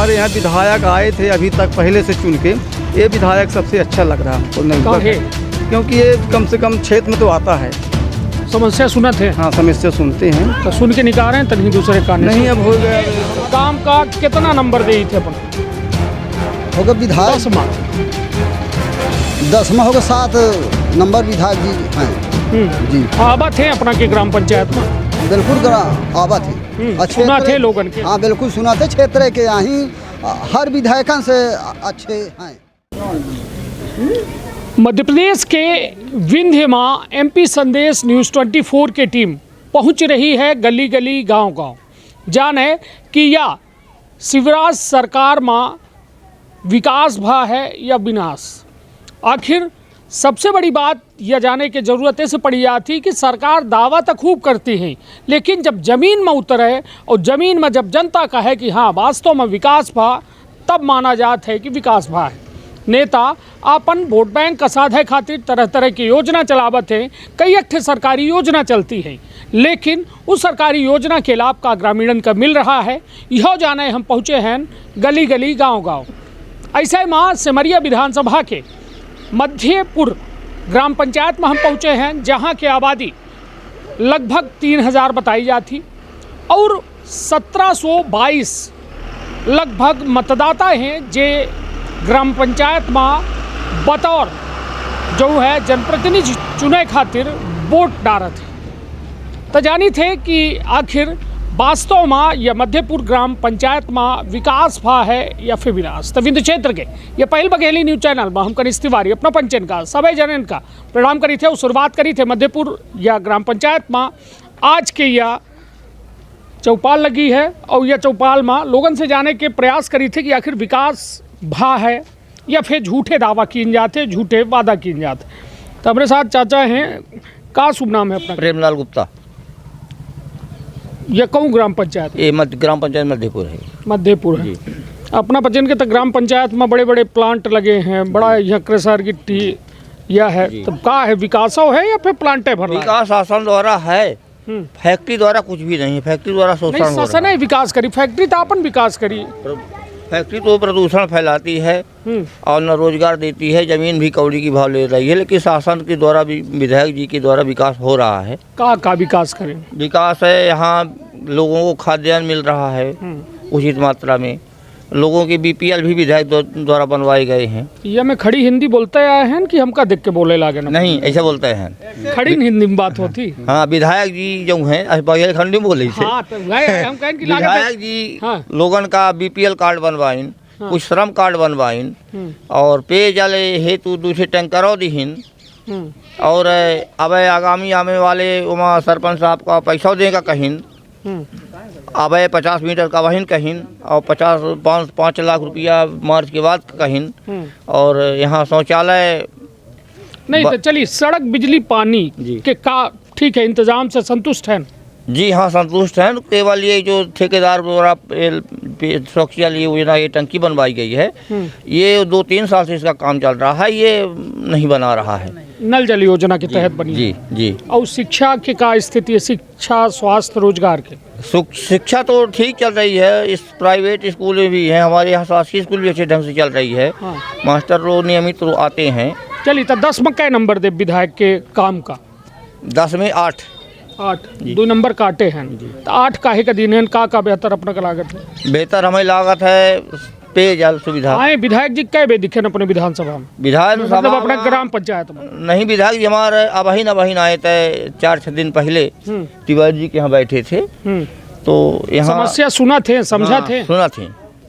हमारे यहाँ विधायक आए थे अभी तक पहले से चुन के, ये विधायक सबसे अच्छा लग रहा हमको नहीं, क्योंकि ये कम से कम क्षेत्र में तो आता है। समस्या सुनत है? हाँ, समस्या सुनते हैं। तो सुन के निकाल रहे हैं तभी दूसरे का नहीं, अब हो गया काम का कितना नंबर दे थे अपन? होगा विधायक 10वां होगा, 7 नंबर विधायक जी हैं जी। आबा थे अपना के ग्राम पंचायत में? बिल्कुल आबा थे, अच्छे सुना थे लोगन के? हाँ बिल्कुल सुना थे, क्षेत्र के यहाँ हर विधायकन से अच्छे हैं। मध्य प्रदेश के विंध्य मां MP संदेश न्यूज़ 24 की टीम पहुंच रही है गली गली गांव गांव, जाने कि या शिवराज सरकार मां विकास भा है या विनाश। आखिर सबसे बड़ी बात यह जाने की ज़रूरत ऐसे पड़ी जाती कि सरकार दावा तो खूब करती है, लेकिन जब ज़मीन में उतरे और ज़मीन में जब जनता कहे कि हाँ वास्तव में विकास भा, तब माना जाता है कि विकास भा है। नेता अपन वोट बैंक का साधे खातिर तरह तरह की योजना चलावत हैं, कई अट्ठे सरकारी योजना चलती हैं, लेकिन उस सरकारी योजना के लाभ का ग्रामीणन का मिल रहा है, यह जाने हम पहुँचे हैं गली गली गांव गांव। ऐसे माँ सिमरिया विधानसभा के मध्यपुर ग्राम पंचायत में हम पहुँचे हैं, जहाँ की आबादी लगभग 3000 बताई जाती और 1722 लगभग मतदाता हैं जे ग्राम पंचायत में बतौर जो है जनप्रतिनिधि चुने खातिर वोट डालत है। तो जानी थे कि आखिर वास्तव में यह मध्यपुर ग्राम पंचायत में विकास भा है या फिर विनाश। तो विंध्य क्षेत्र के ये पहल बघेली न्यूज़ चैनल में हम कनिष्ठ तिवारी अपना पंचन का सभी जनन का प्रणाम करी थे और शुरुआत करी थे मध्यपुर या ग्राम पंचायत में। आज के यह चौपाल लगी है और यह चौपाल में लोगन से जाने के प्रयास करी थे कि आखिर विकास भा है या फिर झूठे दावा किए जाते, झूठे वादा किए जाते। तो हमारे साथ चाचा हैं, का शुभ नाम है अपना? प्रेमलाल गुप्ता। यह कौन ग्राम पंचायत? ये ग्राम पंचायत मध्यपुर है। मध्यपुर है अपना बचन के। तो ग्राम पंचायत में बड़े बड़े प्लांट लगे हैं, बड़ा यह क्रेशर गिट्टी यह है, तब का है विकास है या फिर प्लांटे भर? विकास शासन द्वारा है, फैक्ट्री द्वारा कुछ भी नहीं है। फैक्ट्री द्वारा शोषण हो रहा है। विकास करी फैक्ट्री तो अपन विकास करी। फैक्ट्री तो प्रदूषण फैलाती है और न रोजगार देती है, जमीन भी कौड़ी की भाव ले रही है, लेकिन शासन के द्वारा भी विधायक जी के द्वारा विकास हो रहा है। का विकास करें? विकास है, यहाँ लोगों को खाद्यान्न मिल रहा है उचित मात्रा में। लोगों के BPL भी विधायक द्वारा बनवाए गए हैं। ये में खड़ी हिंदी बोलते आए हैं कि हमका देख के बोले लागे? नहीं, ऐसा बोलते हैं, खड़ी हिंदी में बात होती। हाँ, विधायक जी जो हैं बघेलखंडी में बोले थे। हाँ, तो हम कहें कि विधायक जी लोगन का BPL कार्ड बनवाइन, कुछ श्रम कार्ड बनवाइन और पेयजल हेतु दूसरे टैंकरों दीहिन और अब आगामी आने वाले वहाँ सरपंच साहब का पैसा देगा कहीं, अब 50 मीटर का वहीन कहीं और 5 लाख रुपया मार्च के बाद कहीं, और यहाँ शौचालय नहीं। तो चलिए सड़क बिजली पानी के का ठीक है, इंतजाम से संतुष्ट हैं? जी हाँ, संतुष्ट हैं। केवल ये जो ठेकेदार द्वारा शौचालय योजना ये टंकी बनवाई गई है, ये 2-3 साल से इसका काम चल रहा है, ये नहीं बना रहा है। नल जल योजना के तहत बनी? जी जी। और शिक्षा के का स्थिति है? शिक्षा, स्वास्थ्य, रोजगार के? शिक्षा तो ठीक चल रही है, इस प्राइवेट स्कूल में भी हैं, हमारे यहाँ शासकीय स्कूल भी अच्छे ढंग से चल रही है। मास्टर लोग नियमित आते हैं। चलिए, तो 10 में क्या नंबर दे विधायक के काम का? 10 में 8 2 नंबर काटे हैं। तो 8 काहे का दिन है, का बेहतर अपना का लागत है? बेहतर हमें लागत है पेयजल सुविधा। आए विधायक जी कै बे दिखे न अपने विधानसभा में? विधानसभा मतलब अपना ग्राम पंचायत में नहीं, विधायक जी हमारे अबहिन आए थे 4-6 दिन पहले, तिवारी जी के यहाँ बैठे थे, तो यहाँ समस्या सुना थे, समझा थे? सुना थे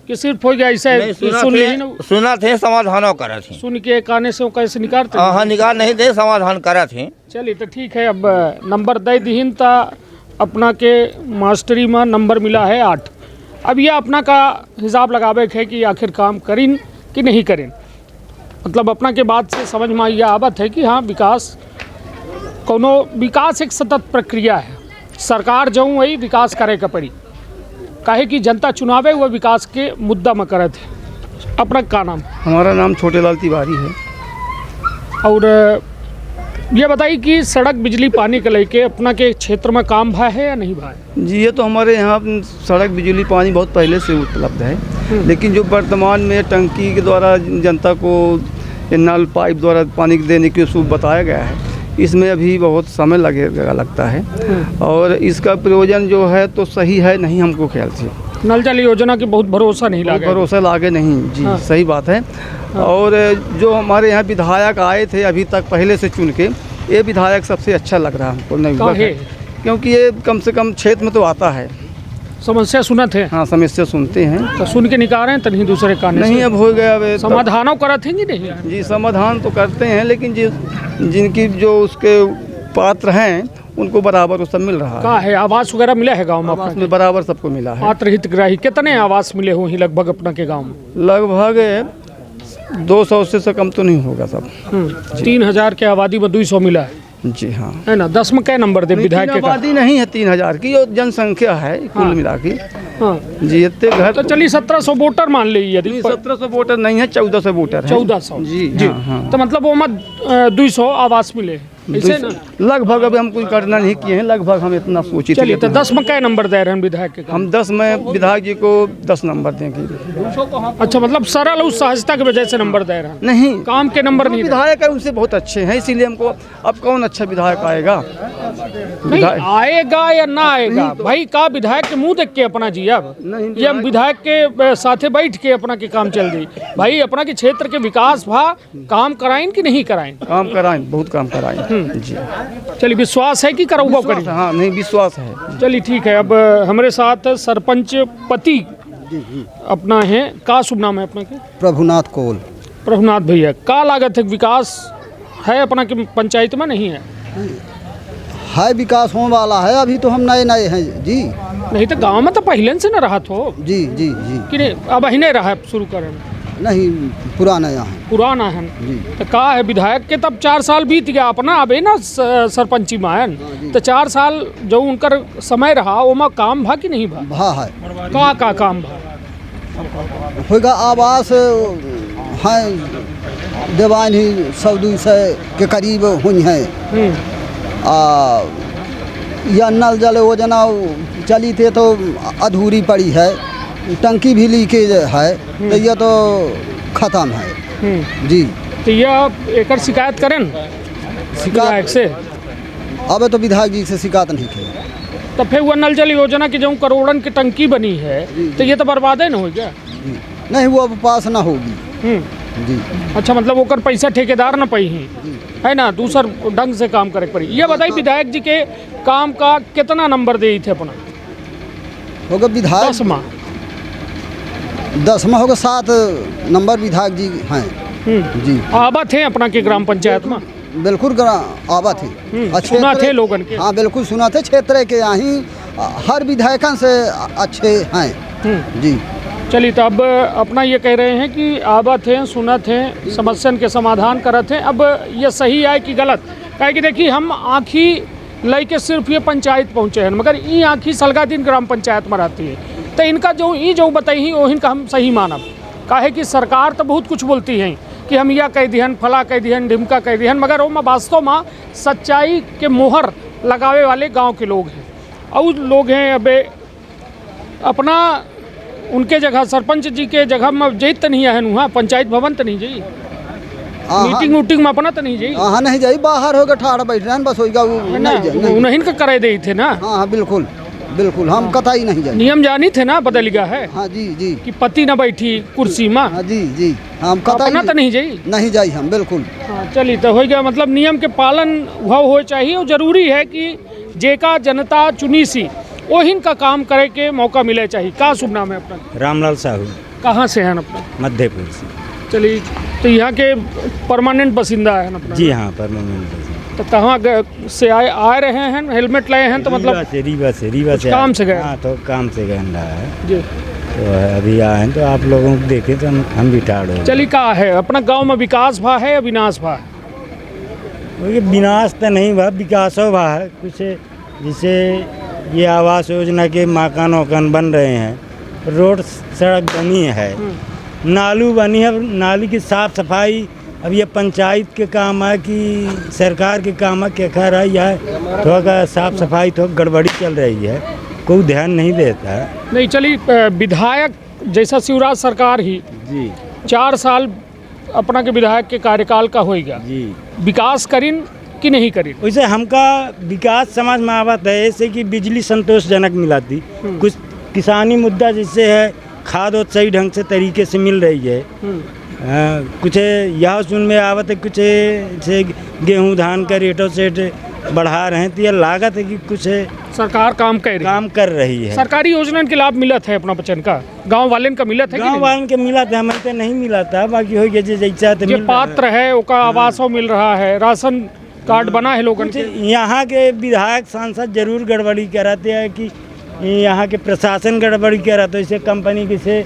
कि सिर्फ हो गया ऐसे सुना थे, समाधान करे थे। सुन के काने से कैसे निकालते? हाँ, निकाल नहीं दे, समाधान करे थे। चलिए, तो ठीक है, अब नंबर दे दीन ता अपना के मास्टरी में नंबर मिला है 8। अब यह अपना का हिसाब लगावे है कि आखिर काम करें कि नहीं करें। मतलब अपना के बात से समझ में यह आवत है कि हाँ विकास एक सतत प्रक्रिया है, सरकार जो वही विकास करे का पड़ी, काहे कि जनता चुनावे हुए विकास के मुद्दा में करे थे। अपना का नाम? हमारा नाम छोटेलाल तिवारी है। और ये बताइए कि सड़क बिजली पानी के लेके अपना के क्षेत्र में काम भा है या नहीं भा है? जी, ये तो हमारे यहाँ सड़क बिजली पानी बहुत पहले से उपलब्ध है, लेकिन जो वर्तमान में टंकी के द्वारा जनता को ये नल पाइप द्वारा पानी देने की सूप बताया गया है, इसमें अभी बहुत समय लगता है। और इसका प्रयोजन जो है तो सही है नहीं, हमको ख्याल से नल जल योजना की बहुत भरोसा नहीं बहुत लगा। भरोसा लागे नहीं जी। हाँ। सही बात है। और जो हमारे यहाँ विधायक आए थे अभी तक पहले से चुन के, ये विधायक सबसे अच्छा लग रहा है हमको नवयुवक है, क्योंकि ये कम से कम क्षेत्र में तो आता है। समस्या सुना थे? हाँ, समस्या सुनते हैं। तो सुन के निकाल रहे हैं तभी दूसरे कान नहीं, अब हो गया। अब समाधानों करा थे कि नहीं? जी, समाधान तो करते हैं, लेकिन जिनकी जो उसके पात्र हैं उनको बराबर वो सब मिल रहा है। कहाँ है आवास वगैरह मिला है गांव में? आवास में बराबर सबको मिला है। पात्र हितग्राही कितने आवास मिले हो ही लगभग अपना के गांव में? लगभग 200 से कम तो नहीं होगा सब। 3000 के आबादी में 200 मिला है, जी हाँ। है ना? 10 में क्या नंबर दे विधायक के? आबादी नहीं है 3000 की, जो जनसंख्या है कुल मिला के। हाँ, जी, इतने घर तो चलिए 1700 वोटर मान ली यदि। 1700 वोटर नहीं है, 1400 वोटर है। 1400 जी जी। हाँ, हाँ। तो मतलब वो मत 200 आवास मिले ऐसे ना? लगभग अभी हम कोई गणना नहीं किए हैं, लगभग हम इतना सोचे। चलिए, तो 10 में क्या नंबर दे रहे हैं विधायक के? हम 10 में विधायक जी को 10 नंबर देंगे। अच्छा, मतलब सरल और सहजता की वजह से नंबर दे रहे हैं, नहीं, काम के नंबर नहीं दे रहे। विधायक है उनसे बहुत अच्छे हैं, इसीलिए हमको। अब कौन अच्छा विधायक आएगा? नहीं आएगा या ना आएगा भाई, का विधायक के मुंह देख के अपना जी। अब नहीं, ये हम विधायक के साथे बैठ के अपना के काम चल दी भाई, अपना के क्षेत्र के विकास भा काम कराएं कि नहीं कराएं? काम कराएं, बहुत काम कराएं जी। चलिए, विश्वास है कि कराऊंगा करें? हाँ, नहीं, विश्वास है। चलिए ठीक है। अब हमारे साथ सरपंच पति अपना है, का शुभ नाम है अपना के? प्रभुनाथ कोल। प्रभुनाथ भैया, का लागत है विकास है अपना के पंचायत में? नहीं है विकास होने वाला है, अभी तो हम नए नए हैं जी। नहीं तो गांव में तो पहले से न रहा हो जी जी जी। कि नहीं? अब ही नहीं रहा है शुरू करें? नहीं, पुराना यहाँ पुराना है जी। तो का है विधायक के तब 4 साल बीत गया अपना, अब है ना सरपंची में तो 4 साल जो उनकर समय रहा वो में काम भा कि नहीं भा? भा है का काम भा? होगा आवास हैं दीवान ही 100-200 के करीब हुई हैं। या नल जल योजना चली थे तो अधूरी पड़ी है, टंकी भी लीकेज है, तो यह तो ख़त्म है जी। तो यह एक शिकायत करें विधायक से? अब तो विधायक जी से शिकायत नहीं की। तो फिर वो नल जल योजना की जो करोड़न की टंकी बनी है तो ये तो बर्बाद है ना हो गया? नहीं, वो अब पास ना होगी जी। अच्छा, मतलब वो कर पैसा ठेकेदार ना पाई है ना, दूसर ढंग से काम करे पड़ी। ये बताइए विधायक जी के काम का कितना नंबर दे थे अपना? होगा विधायक 10 में होगा 7 नंबर विधायक जी हैं जी। आबा थे अपना के ग्राम पंचायत में? बिल्कुल आवा थे, अच्छे सुना थे लोगन के? हाँ, बिल्कुल सुना थे। क्षेत्र के यहाँ हर विधायकन से अच्छे हैं जी। चलिए, तो अब अपना ये कह रहे हैं कि आबा थे, सुना थे, समस्या के समाधान करत थे। अब ये सही है कि गलत? कहे कि देखिए, हम आँखी लई के सिर्फ ये पंचायत पहुँचे हैं, मगर ये आँखी सलगादीन ग्राम पंचायत में रहती है, तो इनका जो बताई वो इनका हम सही मानब। काहे कि सरकार तो बहुत कुछ बोलती है कि हम यह कह दिहन, फला कह दिहन, ढिमका कह दिहन, मगर वो वास्तव में सच्चाई के मोहर लगावे वाले गांव के लोग हैं। और लोग हैं अब अपना उनके जगह सरपंच जी के जगह में जैत तो नहीं है, वहाँ पंचायत भवन तो नहीं जाइए, मीटिंग उटिंग में अपना तो नहीं जाइए। हाँ, नहीं जाइए, बाहर होगा ठाड़ा बैठ रहे हैं बस होगा उन्हें का करे दे थे ना। हाँ, बिल्कुल बिल्कुल, हम कतई नहीं जाए। नियम जानी थे ना, बदल गया है। हाँ जी जी, कि पति ना बैठी कुर्सी में। हाँ जी जी, हम कतई तो नहीं जाइए, नहीं जाइए हम बिल्कुल। हाँ, चलिए, तो हो गया। मतलब नियम के पालन हो चाहिए और जरूरी है कि जेका जनता चुनी सी वही का काम करे के मौका मिले चाहिए। का शुभ नाम है अपना? रामलाल साहू। कहाँ से हैं अपना? मध्यपुर से। चलिए, तो यहाँ के परमानेंट बासिंदा है अपना? जी हाँ, परमानेंट। तो कहाँ से आ रहे हैं? हेलमेट लाए हैं तो मतलब रीवा से काम से गए? हाँ, तो काम से गए रहा है जी। तो अभी आए हैं, तो आप लोगों को देखे तो हम भी ठाड़ हो। चलिए, कहा है अपना गांव में विकास भा है या विनाश भा? विनाश तो नहीं भा, विकास भा है कुछ। जैसे ये आवास योजना के मकान वकान बन रहे हैं, रोड सड़क बनी है, नालू बनी है, नाली की साफ सफाई अब ये पंचायत के काम है कि सरकार के काम है, क्या कह रही है, थोड़ा साफ सफाई थोड़ा गड़बड़ी चल रही है, कोई ध्यान नहीं देता है। नहीं चलिए, विधायक जैसा शिवराज सरकार ही जी 4 साल अपना के विधायक के कार्यकाल का होएगा, जी विकास करिन कि नहीं करिन? वैसे हमका विकास समाज में आवत है, ऐसे कि बिजली संतोषजनक मिलाती, कुछ किसानी मुद्दा जिससे है, खाद और सही ढंग से तरीके से मिल रही है। कुछ यह सुन में आवत है, कुछ से गेहूं धान का रेटों से बढ़ा रहे हैं, तो यह लागत है कि कुछ सरकार काम कर रही है। सरकारी योजना के लाभ मिलत है अपना बचन का, गांव वाले का मिलत है? गाँव वालों के मिला था, हमें तो नहीं मिला था, बाकी हो गया जैसा जो पात्र है ओका आवासों मिल रहा है, राशन कार्ड बना है लोगों के। यहाँ के विधायक सांसद जरूर गड़बड़ी कराते हैं कि यहाँ के प्रशासन गड़बड़ी करा, तो इसे कंपनी के से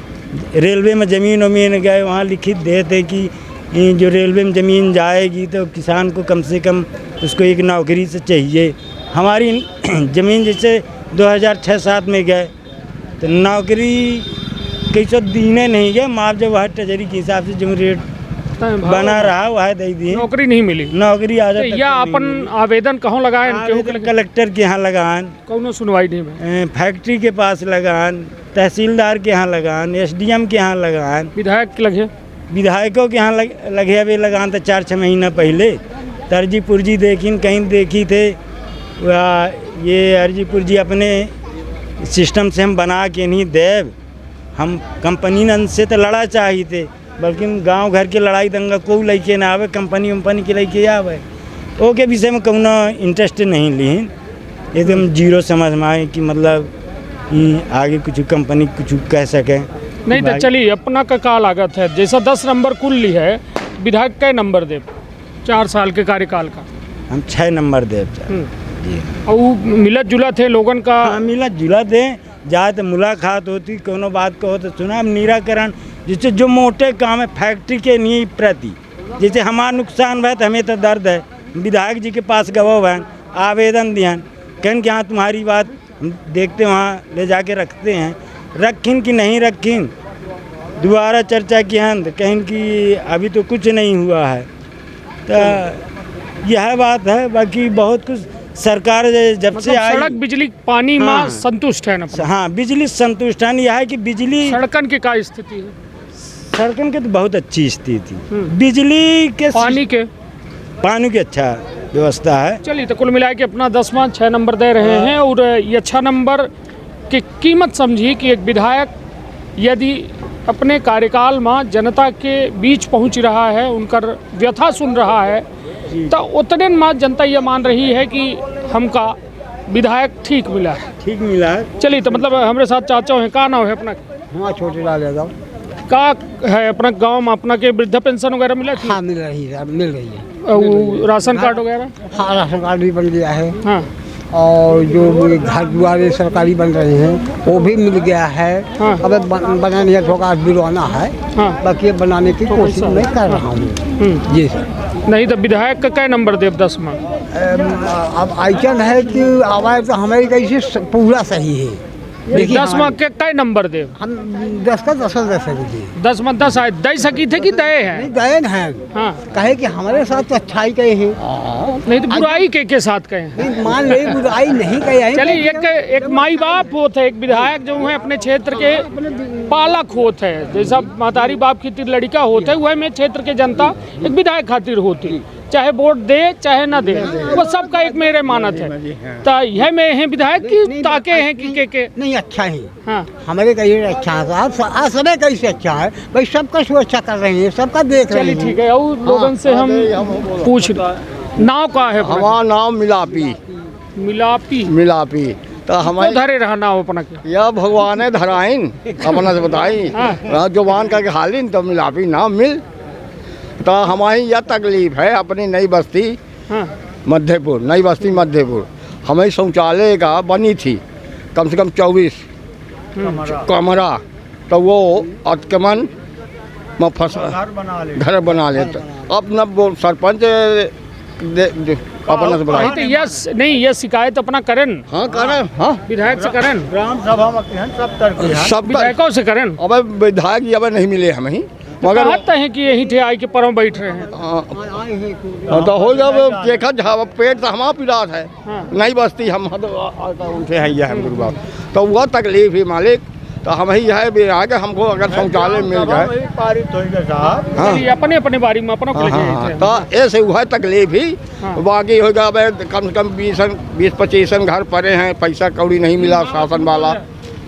रेलवे में ज़मीन वमीन गए, वहाँ लिखित देते कि जो रेलवे में ज़मीन जाएगी तो किसान को कम से कम उसको एक नौकरी से चाहिए। हमारी ज़मीन जैसे 2006-7 में गए तो नौकरी कैसे दीने नहीं गए, मुआवजा वह ट्रेजरी के हिसाब से जो रेट बना रहा वह दे दिए, नौकरी नहीं मिली। नौकरी आज तक या अपन आवेदन कहाँ लगाए? कलेक्टर के यहाँ लगान, कौनो सुनवाई नहीं, फैक्ट्री के पास लगान, तहसीलदार के यहाँ लगान, SDM के यहाँ लगान, विधायक के लगे, विधायकों के यहाँ लगे अभी लगान तो 4-6 महीना पहले अर्जी पुर्जी देखी कहीं देखी थे, ये अर्जी पुर्जी अपने सिस्टम से हम बना के नहीं देव, हम कंपनी से तो लड़ा चाहिए थे, बल्कि गांव घर के लड़ाई दंगा कोई लेके ना आवे, कंपनी वंपनी के लेके आवे, ओके विषय में कोनो इंटरेस्ट नहीं ली, एकदम जीरो समझ में आए कि मतलब आगे कुछ कंपनी कुछ कह सके नहीं। तो चलिए अपना का लागत है, जैसा 10 नंबर कुल ली है, विधायक कै नंबर दे 4 साल के कार्यकाल का? हम 6 नंबर दे। और मिलत जुलत है लोगन का? हाँ मिलत जुलत है, जाए तो मुलाकात होती, कोनो बात को हो तो सुना, निराकरण जैसे जो मोटे काम है फैक्ट्री के नहीं प्रति, जैसे हमारा नुकसान है तो हमें तो दर्द है, विधायक जी के पास गवो हैं, आवेदन दियन, कहें कि हाँ तुम्हारी बात हम देखते वहाँ ले जाके रखते हैं, रखिन कि नहीं रखिन, दोबारा चर्चा की हैं तो कहें कि अभी तो कुछ नहीं हुआ है, तो यह बात है। बाकी बहुत कुछ सरकार जब मतलब से आई, सड़क बिजली पानी में संतुष्ट है ना? हाँ बिजली संतुष्ट है, यह है कि बिजली सड़कन की क्या स्थिति है? सड़कन की तो बहुत अच्छी स्थिति, बिजली के पानी की अच्छा व्यवस्था है। चलिए तो कुल मिला के अपना 10वां 6 नंबर दे रहे हैं, और ये अच्छा नंबर की कीमत समझी कि एक विधायक यदि अपने कार्यकाल में जनता के बीच पहुंच रहा है, उनका व्यथा सुन रहा है, तो उतने में जनता ये मान रही है कि हमका विधायक ठीक मिला है। चलिए तो मतलब हमारे साथ चाचा हैं, का नाम है अपना? हाँ छोटे लाल यादव। का है अपना गांव में अपना के वृद्धा पेंशन वगैरह मिला थी? हाँ मिल रही है। वो राशन कार्ड वगैरह? हाँ राशन कार्ड भी बन गया है। हाँ। और जो घर द्वारे सरकारी बन रहे हैं वो भी मिल गया है। हाँ। अब बनाने का थोड़ा बिरवाना है। हाँ। बाकी बनाने की कोशिश मैं कर रहा हूँ। जी सर। नहीं तो विधायक का क्या नंबर देव 10 में? अब आइकन है कि आवाज़ तो हमारी कैसे पूरा सही है। 10 में क्या नंबर दे? हम 10 का 10 दे सकते। 10 में 10 आए दे सकी थे कि दे है? नहीं दे हैं। हाँ। कहे कि हमारे साथ तो अच्छाई कहे हैं, नहीं तो बुराई के साथ कहे हैं। मान ले बुराई नहीं कहे हैं। चलिए एक माई बाप होते है, एक विधायक जो है अपने क्षेत्र के पालक होते है, जैसा मातारी बाप की लड़का होते है, वह में क्षेत्र के जनता एक विधायक खातिर होती, चाहे वोट दे चाहे ना दे, वो सबका एक मेरे मानत है। तो यह में है विधायक की ताके हैं कि के नहीं अच्छा है। हाँ। हमारे कहिए अच्छा है, आज समय कैसे अच्छा है भाई, सबका सुरक्षा कर रहे हैं, सबका देख रहे हैं। चलिए ठीक है, और लोगों से हम पूछ नाव का है? हमारा नाम मिलापी तो हमारे धरे रहा नाव अपना के? यह भगवान है धराइन अपना से बताई जुबान करके हालिन तो मिलापी नाम मिल। तो हमारी यह तकलीफ है अपनी नई बस्ती मध्यपुर, नई बस्ती मध्यपुर, हमें शौचालय का बनी थी कम से कम 24 कमरा, तो वो अतकमन में घर बना लेते। अपना वो सरपंच अपना से बताई तो यह नहीं, यह शिकायत अपना करन? हाँ करन, हाँ विधायक से करन, ग्राम सभा में सब विधायकों से करन। अब विधायक अब नहीं मिले हमें, मगर कहते हैं कि यही थे आई के परम बैठ रहे हैं। तो हो जब देखा जहाँ पेट तो हमारा पिरात है हाँ। नहीं बसती हम उठे हैं ये हम गुरुबाब तो वह तकलीफ ही मालिक तो हम ही है भी आगे हमको अगर शौचालय मिल जाए हाँ चलिए अपने अपने बारी में अपना को हाँ लेके तो ऐसे वह तकलीफ ही हाँ। बाकी होगा अब कम से कम 20-25 घर पड़े हैं पैसा कौड़ी नहीं मिला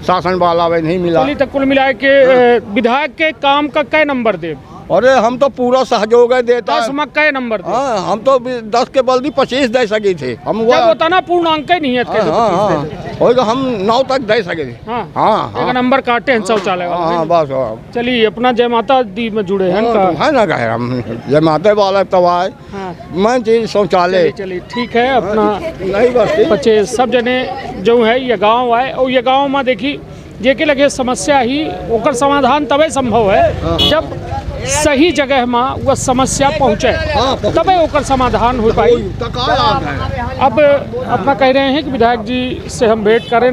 शासन वाला वे नहीं मिला। चलिए तक कुल मिला के विधायक के काम का कै नंबर दे? अरे हम तो पूरा सहयोग देता 10 में कै नंबर दे? हाँ हम तो 10 के बल्कि 25 दे सकी थे हम जब होता ना पूर्ण अंक नहीं है हाँ हाँ होगा हम 9 तक दे सके थे हाँ हाँ एक नंबर काटे हैं शौचालय वाले। हाँ बस चलिए अपना जय माता दी में जुड़े हैं हाँ, का है ना कहे हम जय माता वाला तब आए हाँ। मैं चीज शौचालय चलिए ठीक है अपना नहीं बसती बच्चे सब जने जो है ये गांव आए और ये गांव में देखी जे के लगे समस्या ही ओकर समाधान तबे संभव है जब सही जगह में वह समस्या पहुँचे तबे ओकर समाधान हो पाई। अब अपना कह रहे हैं कि विधायक जी से हम भेंट करें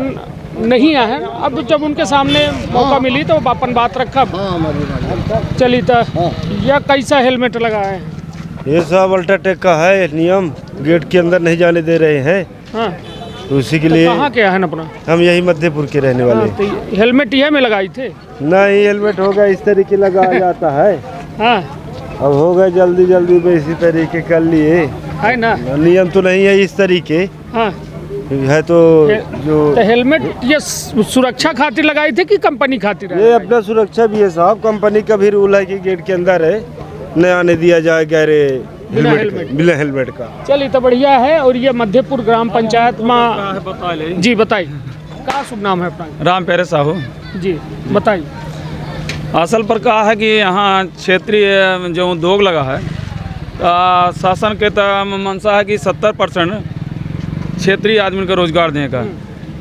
नहीं आए हैं, अब जब उनके सामने मौका मिली तो अपन बात रखा। चलिए तो यह कैसा हेलमेट लगाए हैं? ये सब अल्ट्राटेक का है नियम, गेट के अंदर नहीं जाने दे रहे हैं हाँ तो उसी के लिए कहाँ के हैं अपना? हम यही मध्यपुर के रहने वाले हाँ, तो हेलमेट यह में लगाई थे? नहीं हेलमेट होगा इस तरीके लगाया जाता है हाँ अब हो गए जल्दी में इसी तरीके कर लिए है ना, नियम तो नहीं है इस तरीके हाँ है तो जो तो हेलमेट ये सुरक्षा खातिर लगाई थे कि कंपनी खातिर? ये अपना सुरक्षा भी है साहब, कंपनी का भी रूल है कि गेट के अंदर है न आने दिया जाए गैरे बिना हेलमेट का। चलिए तो बढ़िया है। और ये मध्यपुर ग्राम पंचायत में जी बताइए क्या शुभ नाम है अपना? राम प्यारे साहू जी बताइए। असल पर कहा है कि यहाँ क्षेत्रीय जो उद्योग लगा है शासन के मंशा है कि 70% क्षेत्रीय आदमी का रोजगार देने का,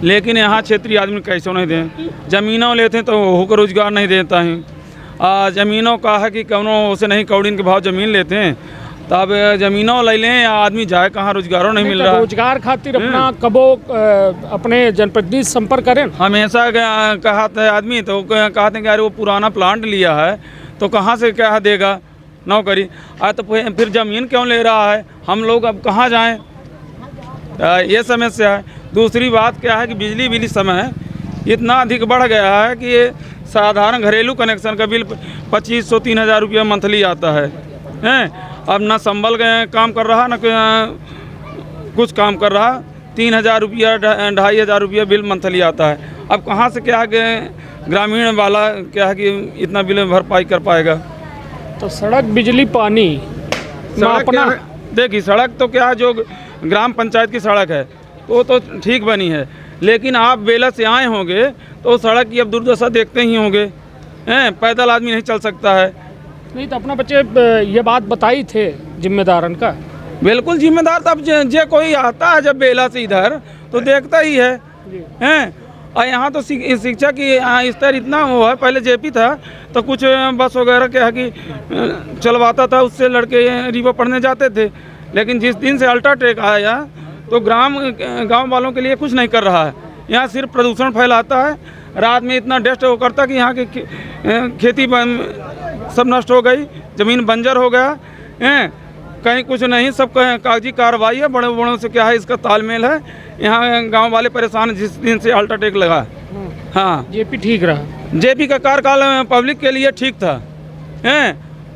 लेकिन यहाँ क्षेत्रीय आदमी कैसे नहीं दें, ज़मीनों लेते हैं तो वो को रोजगार नहीं देता है। ज़मीनों का है कि कौनों उसे नहीं कौड़ीन के भाव ज़मीन लेते हैं तब ज़मीनों ले लें या आदमी जाए कहाँ, रोजगारों नहीं मिल रहा। रोजगार खातिर अपना कबो अपने जनप्रतिनिधि संपर्क करें? हमेशा कहा था आदमी तो कहते हैं कि अरे वो पुराना प्लांट लिया है तो कहाँ से क्या देगा नौकरी, तो फिर ज़मीन क्यों ले रहा है, हम लोग अब कहाँ जाएं, ये समस्या है। दूसरी बात क्या है कि बिजली बिल समय इतना अधिक बढ़ गया है कि ये साधारण घरेलू कनेक्शन का बिल 2500-3000 रुपया मंथली आता है अब ना संभल काम कर रहा ना कुछ काम कर रहा, 3000 रुपया 2500 रुपया बिल मंथली आता है। अब कहाँ से क्या है कि ग्रामीण वाला क्या है कि इतना बिल भरपाई कर पाएगा। तो सड़क बिजली पानी अपना देखिए सड़क तो क्या है जो ग्राम पंचायत की सड़क है वो तो ठीक बनी है, लेकिन आप बेला से आए होंगे तो सड़क की अब दुर्दशा देखते ही होंगे पैदल आदमी नहीं चल सकता है। नहीं तो अपना बच्चे ये बात बताई थे जिम्मेदारन का? बिल्कुल जिम्मेदार तब जे कोई आता है जब बेला से इधर तो देखता ही है और यहाँ तो शिक्षा की स्तर इतना वो है, पहले जेपी था तो कुछ बस वगैरह क्या है कि चलवाता था, उससे लड़के रीवा पढ़ने जाते थे, लेकिन जिस दिन से अल्ट्राटेक आया तो गांव वालों के लिए कुछ नहीं कर रहा है। यहाँ सिर्फ प्रदूषण फैलाता है, रात में इतना डस्ट वो करता कि यहाँ की खेती सब नष्ट हो गई, ज़मीन बंजर हो गया कहीं कुछ नहीं, सब कागजी कार्रवाई है, बड़े बड़ों से क्या है इसका तालमेल है। यहाँ गांव वाले परेशान जिस दिन से अल्ट्राटेक लगा। हाँ जेपी ठीक रहा, जेपी का कार्यकाल पब्लिक के लिए ठीक था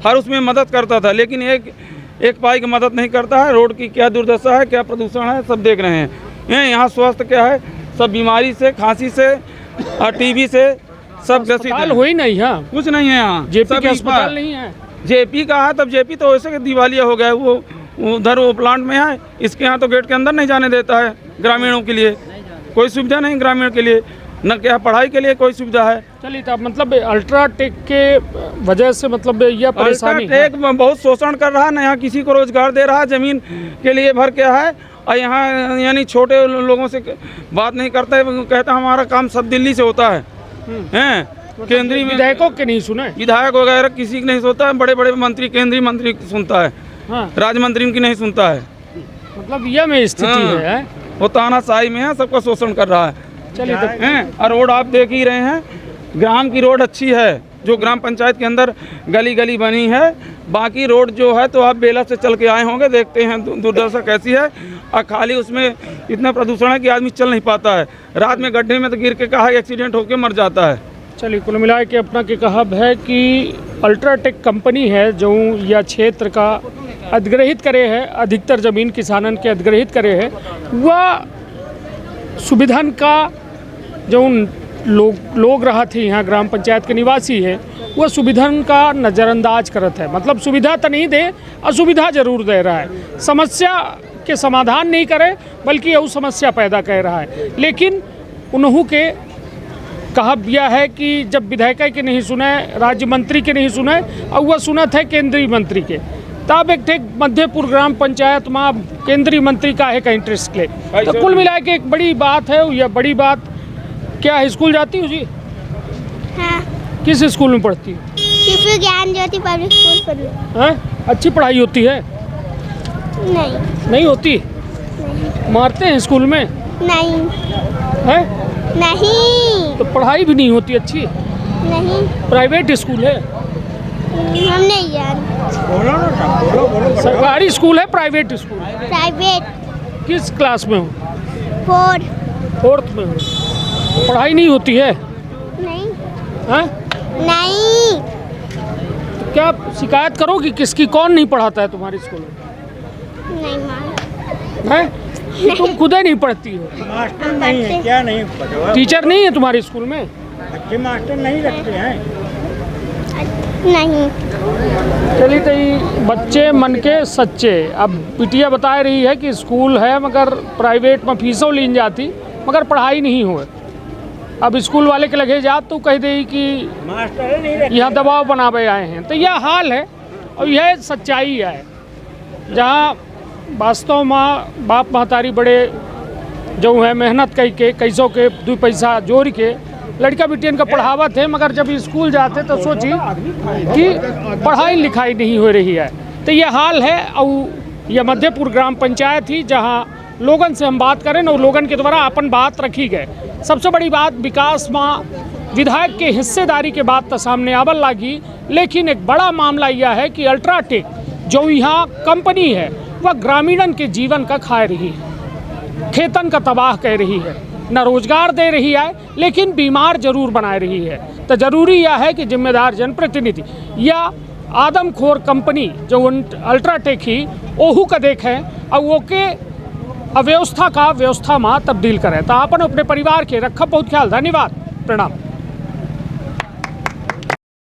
हर उसमें मदद करता था, लेकिन एक पाई की मदद नहीं करता है। रोड की क्या दुर्दशा है, क्या प्रदूषण है, सब देख रहे हैं। यहाँ स्वास्थ्य क्या है, सब बीमारी से, खांसी से और टीबी से सब ग्रसित है। हुई नहीं है, कुछ नहीं है यहाँ, जेपी का अस्पताल नहीं है। जेपी का है तब जेपी तो वैसे दिवालिया हो गया, वो उधर वो प्लांट में है, इसके यहाँ तो गेट के अंदर नहीं जाने देता है। ग्रामीणों के लिए कोई सुविधा नहीं, ग्रामीण के लिए न क्या पढ़ाई के लिए कोई सुविधा है। चलिए तो मतलब अल्ट्राटेक के वजह से मतलब यह परेशानी अल्ट्राटेक बहुत शोषण कर रहा है, न यहाँ किसी को रोजगार दे रहा है, जमीन के लिए भर क्या है, और यहाँ यानी छोटे लोगों से बात नहीं करता है, कहता हमारा काम सब दिल्ली से होता है केंद्रीय विधायकों के नहीं सुने, विधायक वगैरह किसी की नहीं सुनता है, बड़े बड़े मंत्री केंद्रीय मंत्री सुनता है राज्य मंत्री की नहीं सुनता है। मतलब यह में स्थिति है, वो तानाशाही में है, सबका शोषण कर रहा है। चलिए और रोड आप देख ही रहे हैं, ग्राम की रोड अच्छी है, जो ग्राम पंचायत के अंदर गली गली बनी है। बाकी रोड जो है तो आप बेला से चल के आए होंगे, देखते हैं दुर्दशा कैसी है। और खाली उसमें इतना प्रदूषण है कि आदमी चल नहीं पाता है। रात में गड्ढे में तो गिर के कहा एक्सीडेंट होकर मर जाता है। चलिए, कुल मिला के अपना के कहब है कि अल्ट्राटेक कंपनी है जो यह क्षेत्र का अधिग्रहित करे है, अधिकतर ज़मीन किसानन के अधिग्रहित करे है। वह सुविधन का जो लोग रहा थे यहाँ ग्राम पंचायत के निवासी है, वह सुविधन का नज़रअंदाज करत है। मतलब सुविधा तो नहीं दे, असुविधा जरूर दे रहा है। समस्या के समाधान नहीं करे बल्कि यह समस्या पैदा कर रहा है। लेकिन उन्हों के कहब यह है कि जब विधायक के नहीं सुने, राज्य मंत्री के नहीं सुने और वह सुनत है केंद्रीय मंत्री के, तब एक मध्यपुर ग्राम पंचायत में केंद्रीय मंत्री का है का इंटरेस्ट ले। तो कुल मिला के एक बड़ी बात है। यह बड़ी बात क्या है? स्कूल जाती हो जी? हाँ। किस स्कूल में पढ़ती हो? शिशु ज्ञान ज्योति पब्लिक स्कूल पढ़ी। हैं? अच्छी पढ़ाई होती है? नहीं होती? मारते हैं स्कूल में? नहीं है? नहीं। तो पढ़ाई भी नहीं होती अच्छी? नहीं। प्राइवेट स्कूल है? हम नहीं जानते। सरकारी स्कूल है प्राइवेट स्कूल? प्राइवेट। किस क्लास में हो? फोर्थ में हो। पढ़ाई नहीं होती है? नहीं। हैं? नहीं। तो क्या शिकायत करोगी? किसकी? कौन नहीं पढ़ाता है तुम्हारे स्कूल में? नहीं मालूम। हैं? कि तुम खुद ही नहीं पढ़ती हो? मास्टर नहीं है क्या? नहीं पढ़वा। टीचर नहीं है तुम्हारे स्कूल में? अच्छे मास्टर नहीं रखते हैं। नहीं। चलिए, तो ये बच्चे मन के सच्चे। अब बिटिया बता रही है कि स्कूल है मगर प्राइवेट में फीसों ली जाती मगर पढ़ाई नहीं हुए। अब स्कूल वाले के लगे जात तो कह दे कि मास्टर नहीं रखते। यहाँ दबाव बनावे आए हैं। तो यह हाल है और यह सच्चाई है। जहाँ वास्तव में बाप महतारी बड़े जो है मेहनत कई के कैसों के 2 पैसा जोड़ के लड़का बिटियन का पढ़ावत है, मगर जब स्कूल जाते तो सोची कि पढ़ाई लिखाई नहीं हो रही है। तो यह हाल है। और यह मध्यपुर ग्राम पंचायत ही जहाँ लोगन से हम बात करें और लोगन के द्वारा अपन बात रखी गए। सबसे बड़ी बात विकास में विधायक के हिस्सेदारी के बात तो सामने आवल लागी। लेकिन एक बड़ा मामला यह है कि अल्ट्राटेक जो यहाँ कंपनी है वह ग्रामीणन के जीवन का खा रही है, खेतन का तबाह कर रही है, न रोजगार दे रही है लेकिन बीमार जरूर बना रही है। तो जरूरी यह है कि जिम्मेदार जनप्रतिनिधि या आदमखोर कंपनी जो अल्ट्राटेक ही ओहू का देखें और वो के अव्यवस्था का व्यवस्था में तब्दील करें। तो अपन अपने परिवार के रखब बहुत ख्याल। धन्यवाद, प्रणाम।